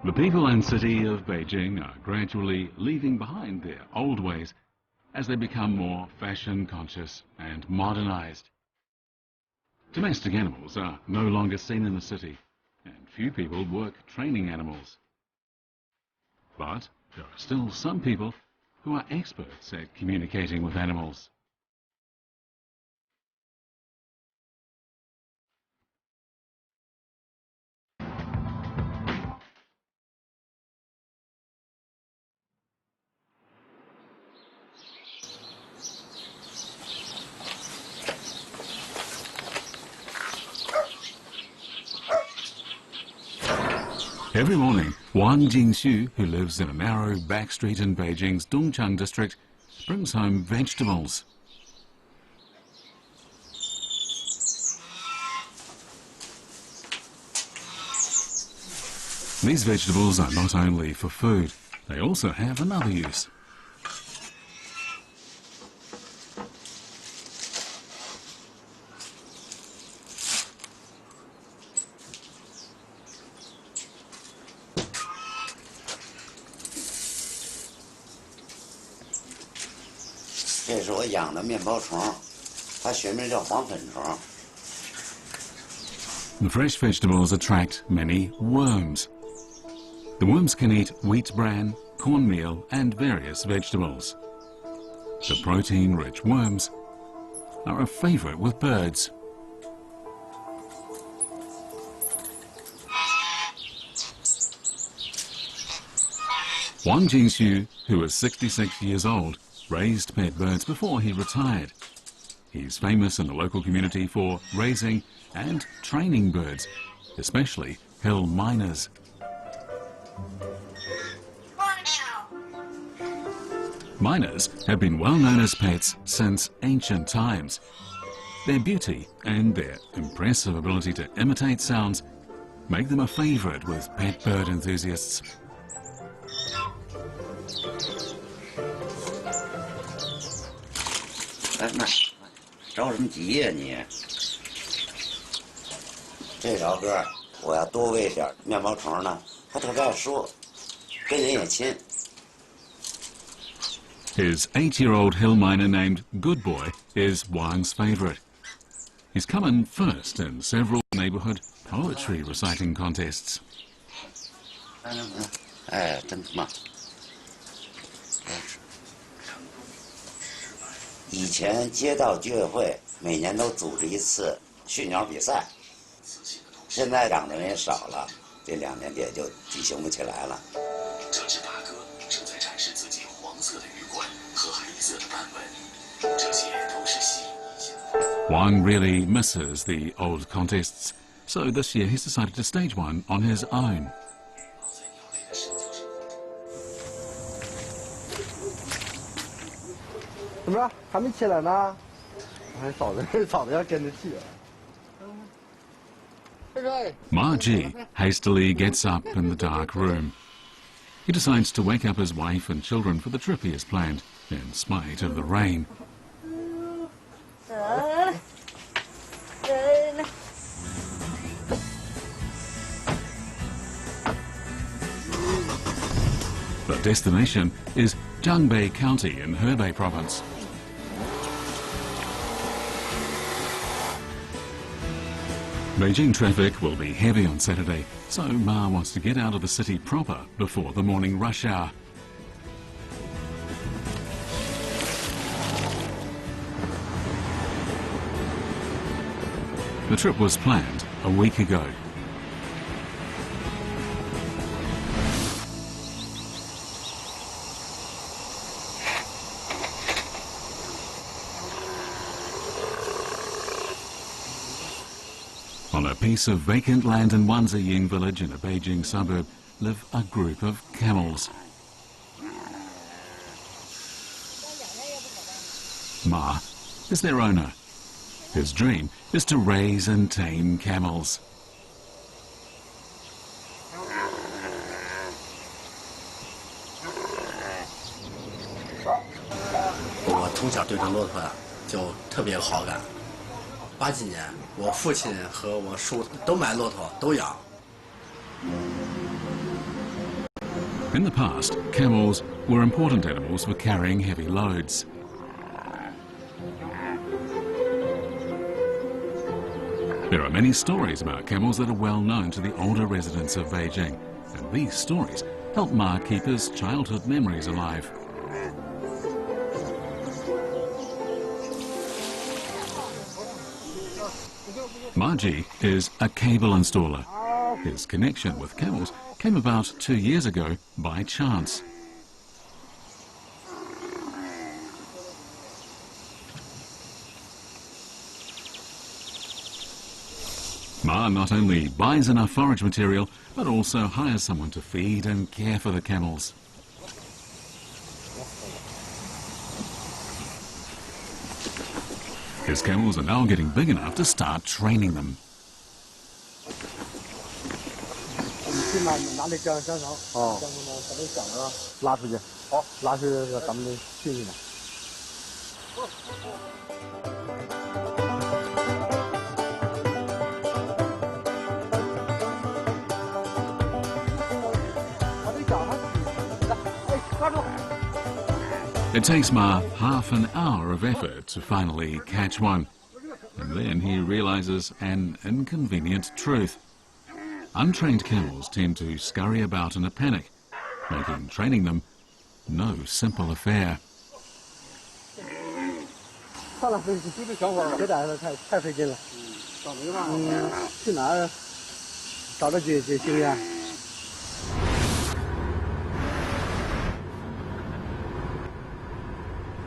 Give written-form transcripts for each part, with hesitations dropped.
The people and city of Beijing are gradually leaving behind their old ways as they become more fashion conscious and modernized. Domestic animals are no longer seen in the city, and few people work training animals. But there are still some people who are experts at communicating with animals. Every morning, Wang Jingxu, who lives in a narrow back street in Beijing's Dongchang district, brings home vegetables. These vegetables are not only for food, they also have another use. The fresh vegetables attract many worms. The worms can eat wheat bran, cornmeal and various vegetables. The protein-rich worms are a favorite with birds. Wang Jingxu, who is 66 years old, raised pet birds before he retired. He's famous in the local community for raising and training birds, especially hill miners. Miners have been well known as pets since ancient times. Their beauty and their impressive ability to imitate sounds make them a favorite with pet bird enthusiasts. His 8-year-old hill miner named Good Boy is Wang's favorite. He's come in first in several neighborhood poetry reciting contests. 以前街道居委会每年都组织一次驯鸟比赛，现在养的人也少了，这2年也就举行不起来了。这只大哥正在展示自己黄色的羽冠和黑色的斑纹，这些都是吸引异性。Wang really misses the old contests, so this year he's decided to stage one on his own. 怎么着？还没起来呢？还嫂子要跟着去。Ma Ji hastily gets up in the dark room. He decides to wake up his wife and children for the trip he has planned, in spite of the rain. The destination is Jiangbei County in Hebei Province. Beijing traffic will be heavy on Saturday, so Ma wants to get out of the city proper before the morning rush hour. The trip was planned a week ago. On a piece of vacant land in Wanziying village in a Beijing suburb live a group of camels. Ma is their owner. His dream is to raise and tame camels. 我从小对这骆驼就特别有好感。80几年，我父亲和我叔都买骆驼，都养。In the past, camels were important animals for carrying heavy loads. There are many stories about camels that are well known to the older residents of Beijing, and these stories help Ma keep his childhood memories alive. Ma Ji is a cable installer. His connection with camels came about 2 years ago by chance. Ma not only buys enough forage material, but also hires someone to feed and care for the camels. His camels are now getting big enough to start training them. It takes Ma half an hour of effort to finally catch one, and then he realizes an inconvenient truth. Untrained camels tend to scurry about in a panic, making training them no simple affair.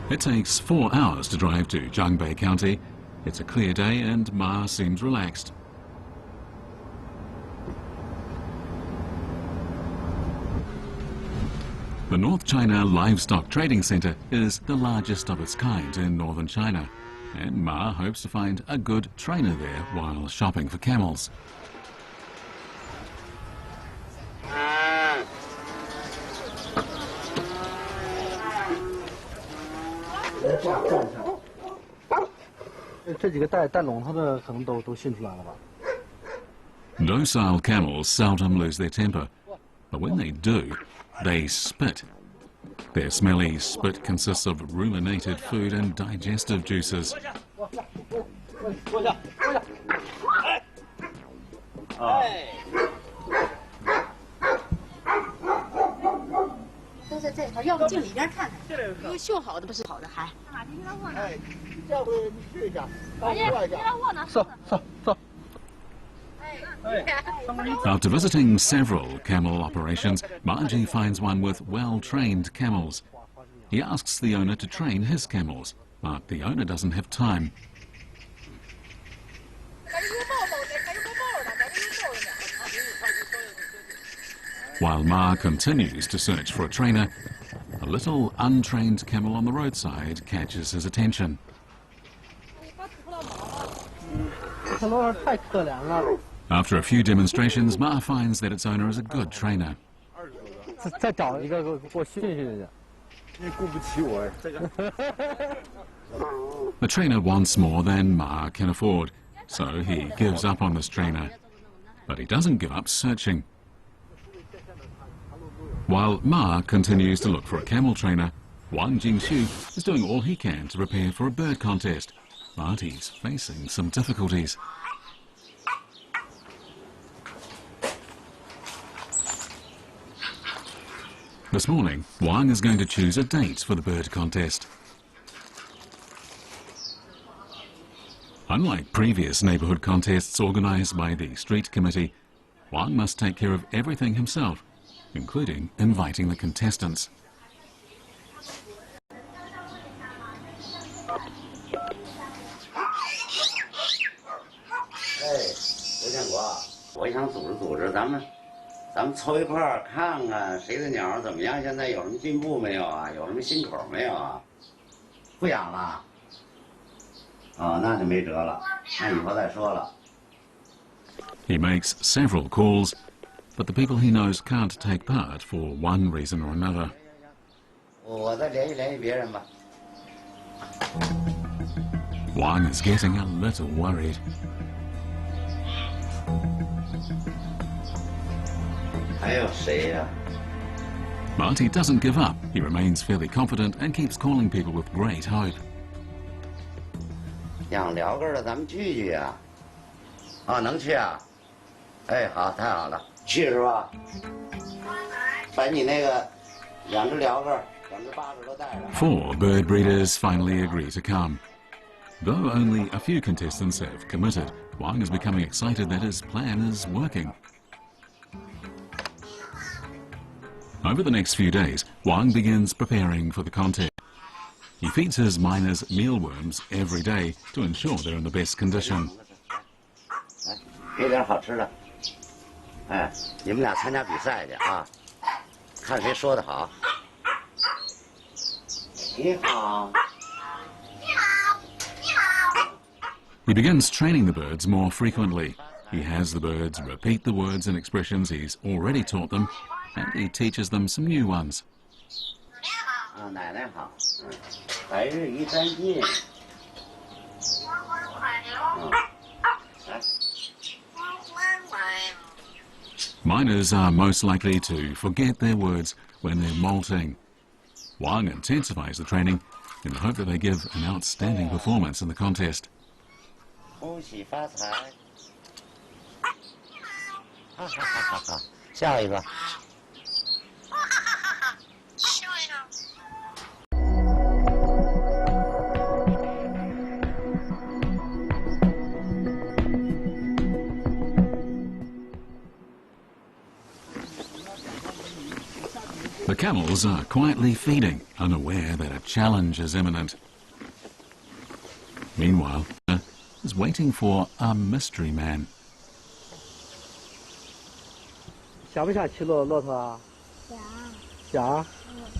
It takes 4 hours to drive to Jiangbei County. It's a clear day and Ma seems relaxed. The North China Livestock Trading Center is the largest of its kind in northern China, and Ma hopes to find a good trainer there while shopping for camels. Docile camels seldom lose their temper, but when they do, they spit. Their smelly spit consists of ruminated food and digestive juices. After visiting several camel operations, Ma Ji finds one with well-trained camels. He asks the owner to train his camels, but the owner doesn't have time. While Ma continues to search for a trainer, a little untrained camel on the roadside catches his attention. After a few demonstrations, Ma finds that its owner is a good trainer. The trainer wants more than Ma can afford, so he gives up on this trainer. But he doesn't give up searching. While Ma continues to look for a camel trainer, Wang Jingxu is doing all he can to prepare for a bird contest, but he's facing some difficulties. This morning, Wang is going to choose a date for the bird contest. Unlike previous neighborhood contests organized by the street committee, Wang must take care of everything himself, including inviting the contestants. He makes several calls, but the people he knows can't take part for one reason or another. Wang is getting a little worried. But he doesn't give up. He remains fairly confident and keeps calling people with great hope. 养聊根的，咱们聚聚啊！啊，能去啊？哎，好，太好了，去是吧？把你那个2只聊根，2只8只都带上。4 bird breeders finally agree to come. Though only a few contestants have committed, Wang is becoming excited that his plan is working. Over the next few days, Wang begins preparing for the contest. He feeds his miners mealworms every day to ensure they're in the best condition. 来，给点好吃的。哎，你们俩参加比赛去啊，看谁说的好。你好。 He begins training the birds more frequently. He has the birds repeat the words and expressions he's already taught them, and he teaches them some new ones. 啊，奶奶好。白日依山尽。来。 Miners are most likely to forget their words when they're molting. Wang intensifies the training in the hope that they give an outstanding performance in the contest. 恭喜发财！哈哈哈哈！下一个。The camels are quietly feeding, unaware that a challenge is imminent. Meanwhile, is waiting for a mystery man. 想不想骑骆驼啊？想。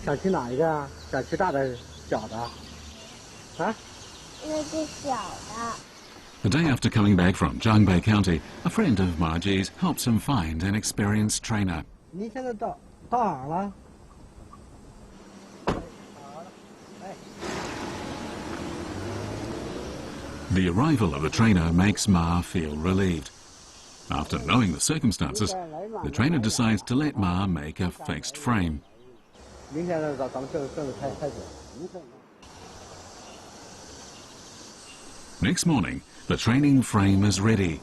想骑哪一个啊？想骑大的、小的？啊？那是小的。 The day after coming back from Jiangbei County, a friend of Margie's helps him find an experienced trainer. 您现在到哪儿了？ The arrival of the trainer makes Ma feel relieved. After knowing the circumstances, the trainer decides to let Ma make a fixed frame. 明天咱们正式开始。 Next morning, the training frame is ready.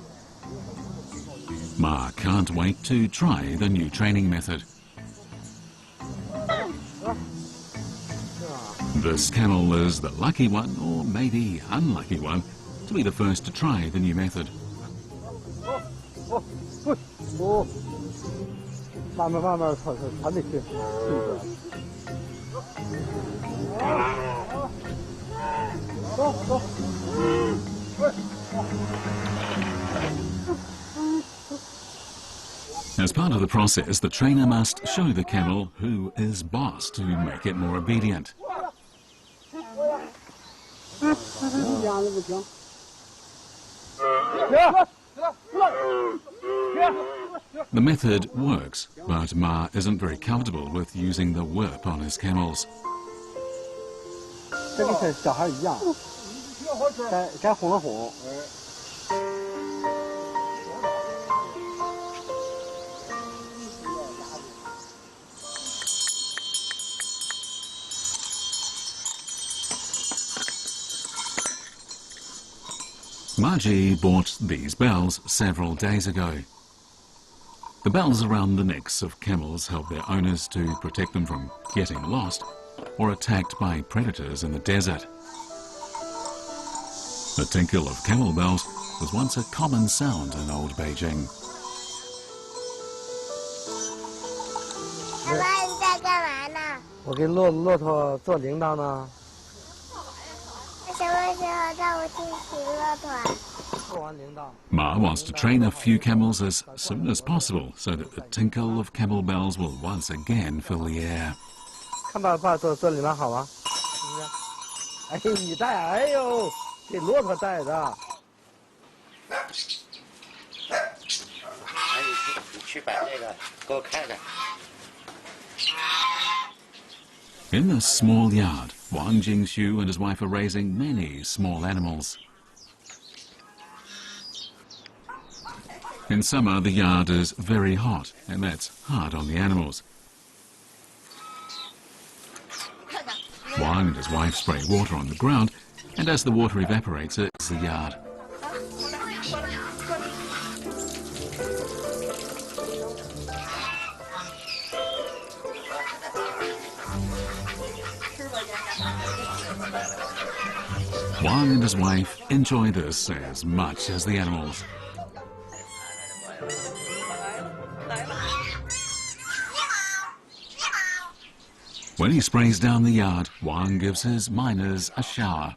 Ma can't wait to try the new training method. This camel is the lucky one, or maybe unlucky one, to be the first to try the new method. 慢慢传进去。走。 As part of the process, the trainer must show the camel who is boss to make it more obedient. The method works, but Ma isn't very comfortable with using the whip on his camels. 这跟小孩一样，该哄了哄。 Margie bought these bells several days ago. The bells around the necks of camels help their owners to protect them from getting lost or attacked by predators in the desert. The tinkle of camel bells was once a common sound in old Beijing. 妈妈，你在干嘛呢？我给骆驼做铃铛呢。 什么时候带我去骑骆驼？ Ma wants to train a few camels as soon as possible so that the tinkle of camel bells will once again fill the air. 看爸做铃铛好吗？哎，你带，哎呦，给骆驼带的。哎，你去把那个给我开开。 In the small yard, Wang Jingxiu and his wife are raising many small animals. In summer, the yard is very hot, and that's hard on the animals. Wang and his wife spray water on the ground, and as the water evaporates, it's the yard. Wang and his wife enjoy this as much as the animals. When he sprays down the yard, Wang gives his miners a shower.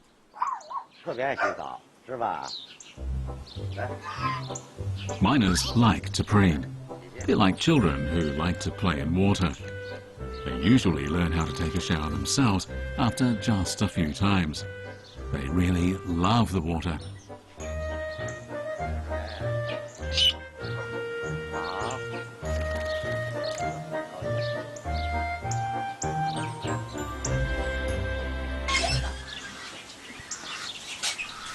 Miners like to preen. They're like children who like to play in water. They usually learn how to take a shower themselves after just a few times. They really love the water.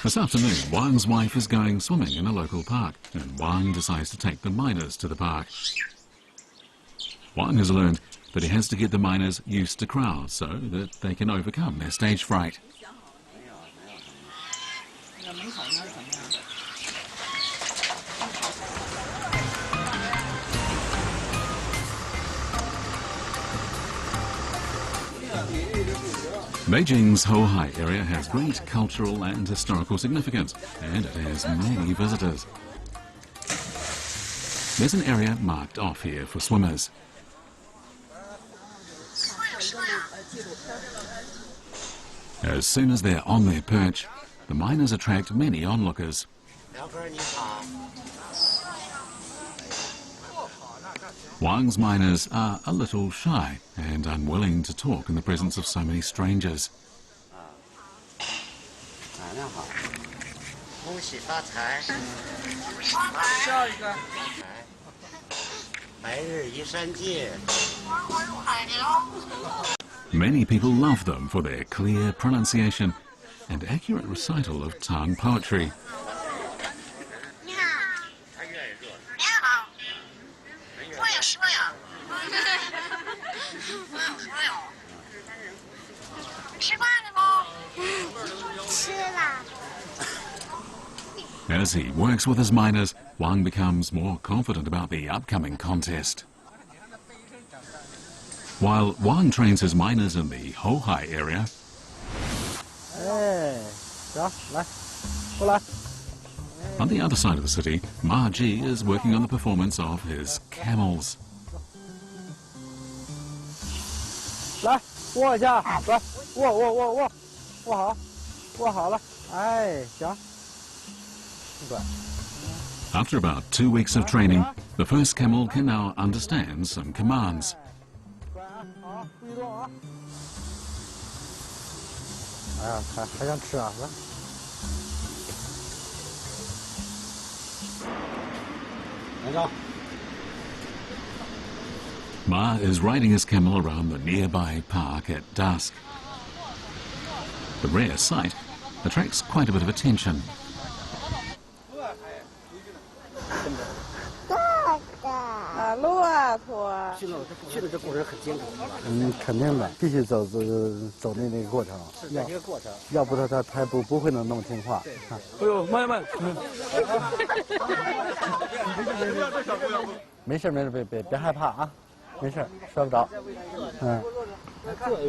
This afternoon, Wang's wife is going swimming in a local park, and Wang decides to take the miners to the park. Wang has learned that he has to get the miners used to crowds so that they can overcome their stage fright. Beijing's Wuhan area has great cultural and historical significance, and it has many visitors. There's an area marked off here for swimmers. As soon as they're on their perch, the miners attract many onlookers. Wang's miners are a little shy and unwilling to talk in the presence of so many strangers. Many people love them for their clear pronunciation and accurate recital of Tang poetry. As he works with his miners, Wang becomes more confident about the upcoming contest. While Wang trains his miners in the Wuhan area, on the other side of the city, Ma Ji is working on the performance of his camels. After about 2 weeks of training, the first camel can now understand some commands. Ma is riding his camel around the nearby park at dusk. The rare sight attracts quite a bit of attention.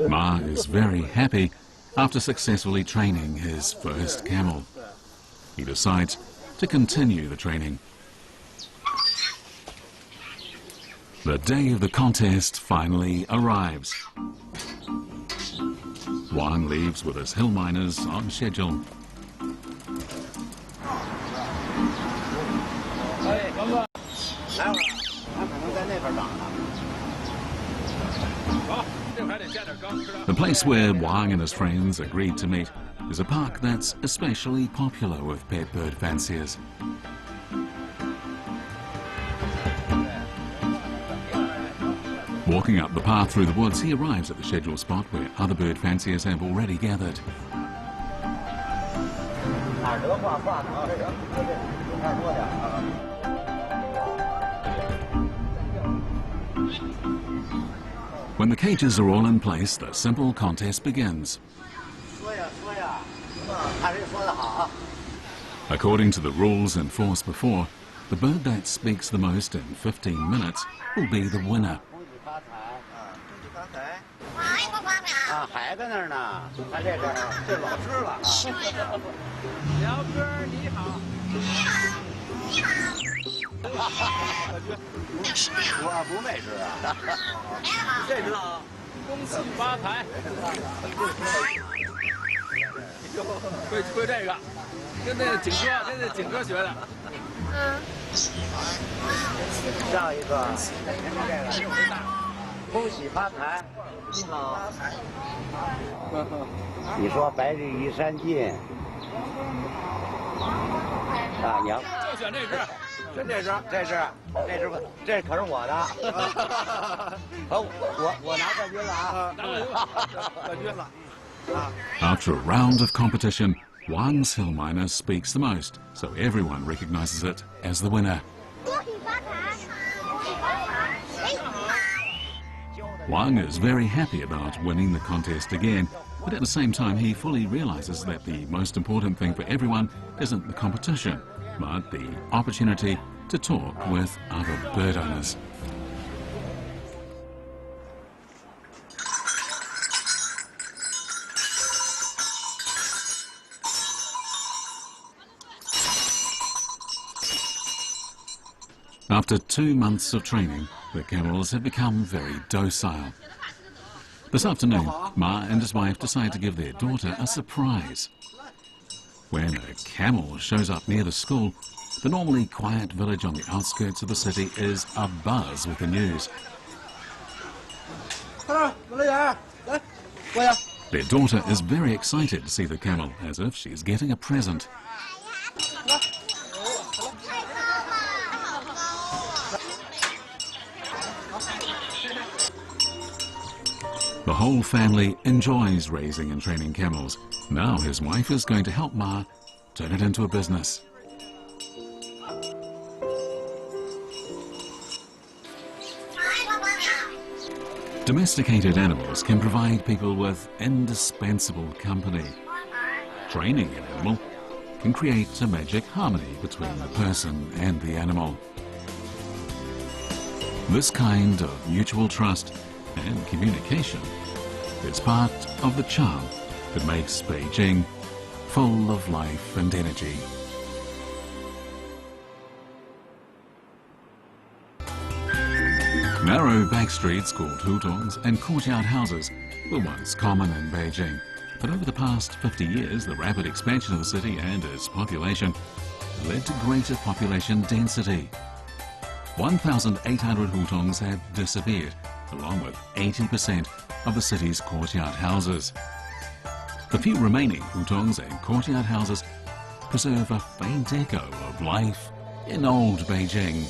Ma is very happy after successfully training his first camel. He decides to continue the training. The day of the contest finally arrives. Wang leaves with his hill miners on schedule. The place where Wang and his friends agreed to meet is a park that's especially popular with pet bird fanciers. Walking up the path through the woods, he arrives at the scheduled spot where other bird fanciers have already gathered. When the cages are all in place, the simple contest begins. According to the rules in force before, the bird that speaks the most in 15 minutes will be the winner.你说白日依山尽啊，你要就选这只，选这只，这可是我的，我拿冠军了啊！冠军了。 After a round of competition, Wang's hill miner speaks the most, so everyone recognizes it as the winner. Wang is very happy about winning the contest again, but at the same time he fully realizes that the most important thing for everyone isn't the competition, but the opportunity to talk with other bird owners. After 2 months of training, the camels have become very docile. This afternoon, Ma and his wife decide to give their daughter a surprise. When a camel shows up near the school, the normally quiet village on the outskirts of the city is abuzz with the news. Their daughter is very excited to see the camel, as if she's getting a present. The whole family enjoys raising and training camels. Now his wife is going to help Ma turn it into a business. Domesticated animals can provide people with indispensable company. Training an animal can create a magic harmony between the person and the animal. This kind of mutual trust and communication is part of the charm that makes Beijing full of life and energy. Narrow back streets called hutongs and courtyard houses were once common in Beijing, but over the past 50 years the rapid expansion of the city and its population led to greater population density. 1,800 hutongs have disappeared, along with 80% of the city's courtyard houses. The few remaining hutongs and courtyard houses preserve a faint echo of life in old Beijing.